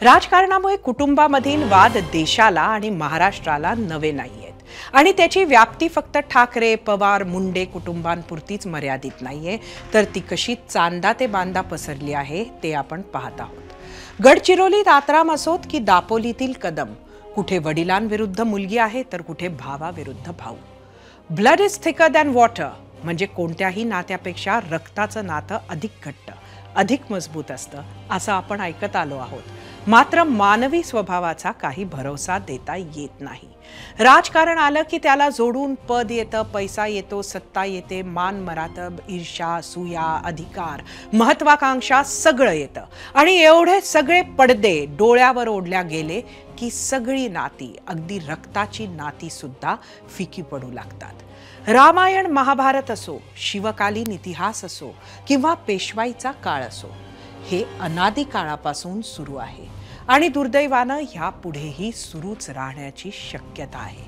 राजकारणामुळे कुटुंबामधील वाद देशाला आणि महाराष्ट्राला नवे नाहीयेत आणि त्याची व्याप्ती फक्त ठाकरे, पवार, मुंडे कुटुंबांपुरतीच मर्यादित नाहीये, तर ती कशी चांदा ते बांदा पसरली आहे ते आपण पाहत आहोत। गडचिरोलीत आत्राम असोत की दापोलीतील कदम, कुठे वडिलांविरुद्ध मुलगी आहे तर कुठे भावाविरुद्ध भाऊ। Blood is thicker than water म्हणजे कोणत्याही नात्यापेक्षा रक्ताचं नातं अधिक घट्ट, अधिक मजबूत असतं असं आपण ऐकत आलो आहोत। मात्र मानवी स्वभावाचा काही भरोसा देता येत नाही। राजकारण आलं की त्याला जोडून पद येतं, पैसा येतो, सत्ता येते, मान मरातब, ईर्ष्या, असूया, अधिकार, महत्वाकांक्षा सगळं येतं आणि एवढे सगळे पडदे डोळ्यावर ओढल्या गेले की सगळी नाती, अगदी रक्ताची नाती सुद्धा फिकी पडू लागतात। रामायण महाभारत असो, शिवकालीन इतिहास असो किंवा पेशवाईचा काळ असो, हे अनादी काळापासून सुरू आहे आणि दुर्दैवानं ह्या पुढेही सुरूच राहण्याची शक्यता आहे।